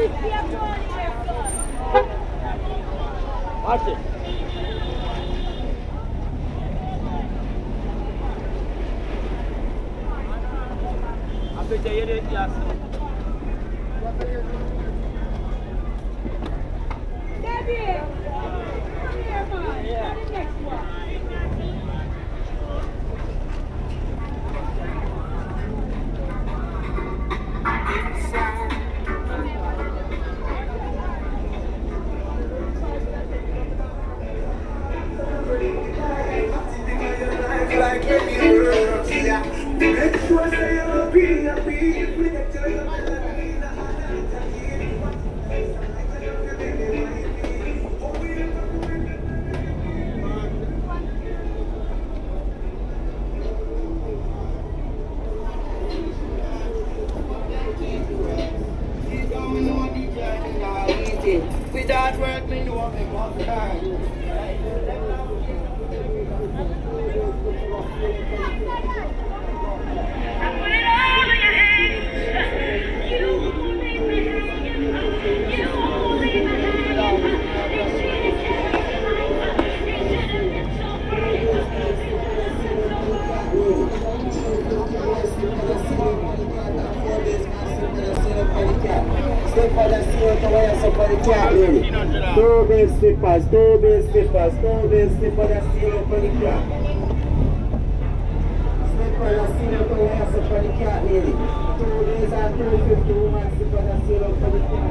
Watch it. I bet you did, yes. Debbie! Come here, man. Yeah. The next one. Without work, me know me must earn. Step for the seal to wear some for the cat lady. Two big slippers, two big slippers, two big slippers for the seal for the cat. Step for the seal to wear some for the cat lady. 2 days and 250 women slip for the seal for the cat.